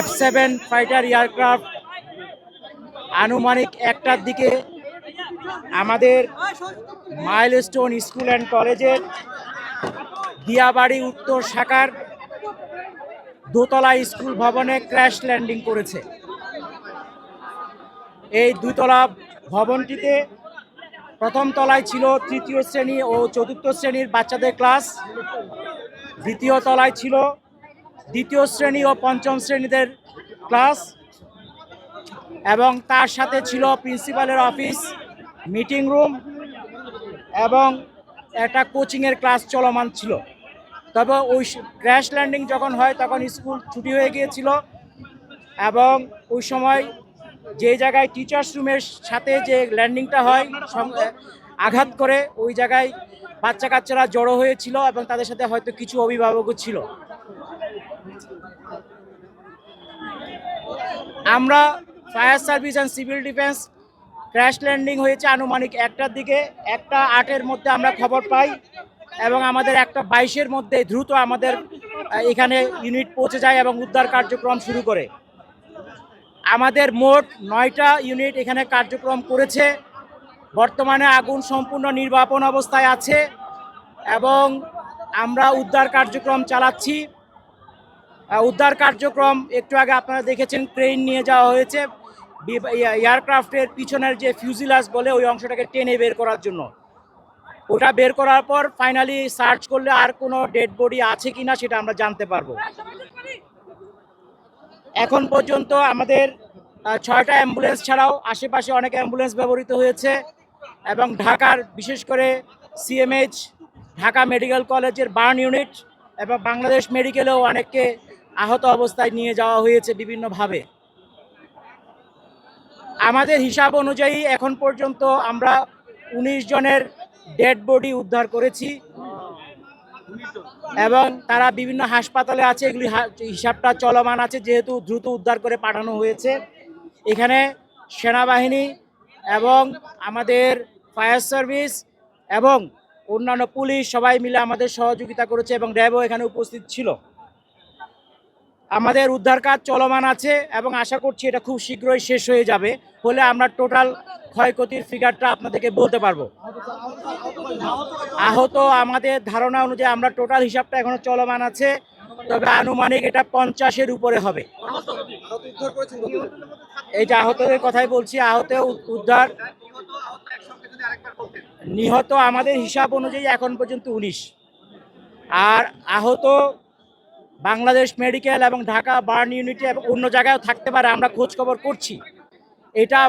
F7 fighter aircraft আনুমানিক 1টার দিকে আমাদের মাইলস্টোন স্কুল অ্যান্ড কলেজের দিয়াবাড়ি উত্তর শাখার দোতলা স্কুল ভবনে ক্র্যাশ ল্যান্ডিং করেছে। এই দুতলা ভবনটিতে প্রথম তলায় ছিল তৃতীয় শ্রেণী ও চতুর্থ শ্রেণীর বাচ্চাদের ক্লাস, দ্বিতীয় তলায় ছিল দ্বিতীয় শ্রেণী ও পঞ্চম শ্রেণীদের ক্লাস, এবং তার সাথে ছিল প্রিন্সিপালের অফিস, মিটিং রুম এবং একটা কোচিংয়ের ক্লাস চলমান ছিল। তবে ওই ক্র্যাশ ল্যান্ডিং যখন হয় তখন স্কুল ছুটি হয়ে গিয়েছিল, এবং ওই সময় যে জায়গায় টিচার্স রুমের সাথে যে ল্যান্ডিংটা হয় আঘাত করে ওই জায়গায় বাচ্চা কাচ্চারা জড়ো হয়েছিল এবং তাদের সাথে হয়তো কিছু অভিভাবকও ছিল। আমরা fire service and civil defence crash landing হয়েছে আনুমানিক 1টার দিকে, 1:08-এর মধ্যে আমরা খবর পাই এবং আমাদের 1:22-এর মধ্যে দ্রুত আমাদের এখানে ইউনিট পৌঁছে যায় এবং উদ্ধার কার্যক্রম শুরু করে। আমাদের মোট 9টা ইউনিট এখানে কার্যক্রম করেছে। বর্তমানে আগুন সম্পূর্ণ নির্বাপন অবস্থায় আছে এবং আমরা উদ্ধার কার্যক্রম চালাচ্ছি। উদ্ধার কার্যক্রম একটু আগে আপনারা দেখেছেন, ক্রেন নিয়ে যাওয়া হয়েছে এয়ারক্রাফটের পিছনের যে ফিউজিলাস বলে ওই অংশটাকে টেনে বের করার জন্য। ওটা বের করার পর ফাইনালি সার্চ করলে আর কোনো ডেড বডি আছে কিনা সেটা আমরা জানতে পারবো। এখন পর্যন্ত আমাদের 6টা অ্যাম্বুলেন্স ছাড়াও আশেপাশে অনেক অ্যাম্বুলেন্স ব্যবহৃত হয়েছে এবং ঢাকার বিশেষ করে সিএমএইচ ঢাকা মেডিকেল কলেজের বার্ন ইউনিট এবং বাংলাদেশ মেডিকেলেও অনেককে আহত অবস্থায় নিয়ে যাওয়া হয়েছে বিভিন্নভাবে। আমাদের হিসাব অনুযায়ী এখন পর্যন্ত আমরা 19 জনের ডেড বডি উদ্ধার করেছি এবং তারা বিভিন্ন হাসপাতালে আছে। এগুলি হিসাবটা চলমান আছে যেহেতু দ্রুত উদ্ধার করে পাঠানো হয়েছে। এখানে সেনাবাহিনী এবং আমাদের ফায়ার সার্ভিস এবং অন্যান্য পুলিশ সবাই মিলে আমাদের সহযোগিতা করেছে এবং র্যাবও এখানে উপস্থিত ছিল। আমাদের উদ্ধার কাজ চলমান আছে এবং আশা করছি এটা খুব শীঘ্রই শেষ হয়ে যাবে, হলে আমরা টোটাল ক্ষয়ক্ষতির ফিগারটা আপনাদেরকে বলতে পারবো। আহত আমাদের ধারণা অনুযায়ী আমরা টোটাল হিসাবটা এখনো চলমান আছে, তবে আনুমানিক এটা 50-এর উপরে হবে। এইটা আহতদের কথাই বলছি। আহত উদ্ধার নিহত আমাদের হিসাব অনুযায়ী এখন পর্যন্ত 19, আর আহত বাংলাদেশ মেডিকেল এবং ঢাকা বার্ন ইউনিটে এবং অন্য জায়গায়ও থাকতে পারে, আমরা খোঁজ খবর করছি। এটা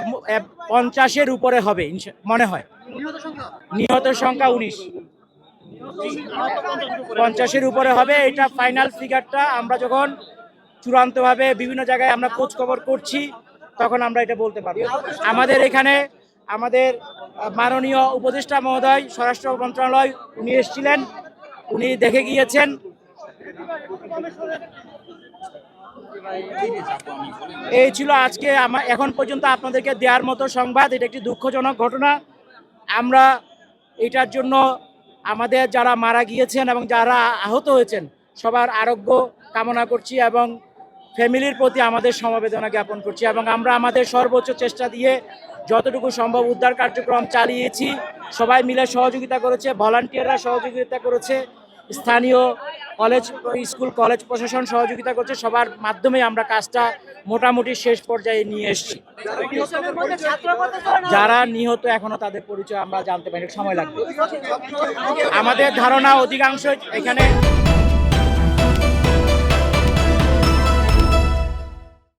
50-এর উপরে হবে মনে হয়। নিহতের সংখ্যা 19, 50-এর উপরে হবে। এটা ফাইনাল ফিগারটা আমরা যখন চূড়ান্তভাবে বিভিন্ন জায়গায় আমরা খোঁজ খবর করছি তখন আমরা এটা বলতে পারবো। আমাদের এখানে আমাদের মাননীয় উপদেষ্টা মহোদয় স্বরাষ্ট্র মন্ত্রণালয় উনি এসেছিলেন, উনি দেখে গিয়েছেন। এই ছিল আজকে এখন পর্যন্ত আপনাদেরকে দেওয়ার মতো সংবাদ। এটা একটি দুঃখজনক ঘটনা। আমরা এটার জন্য আমাদের যারা মারা গিয়েছেন এবং যারা আহত হয়েছেন সবার আরোগ্য কামনা করছি এবং ফ্যামিলির প্রতি আমাদের সমবেদনা জ্ঞাপন করছি, এবং আমরা আমাদের সর্বোচ্চ চেষ্টা দিয়ে যতটুকু সম্ভব উদ্ধার কার্যক্রম চালিয়েছি। সবাই মিলে সহযোগিতা করেছে, ভলান্টিয়াররা সহযোগিতা করেছে, স্থানীয় কলেজ স্কুল কলেজ প্রশাসন সহযোগিতা করছে। সবার মাধ্যমে আমরা কাজটা মোটামুটি শেষ পর্যায়ে নিয়ে এসেছি। যারা নিহত এখনো তাদের পরিচয় আমরা জানতে পারি, সময় লাগবে। আমাদের ধারণা অধিকাংশ এখানে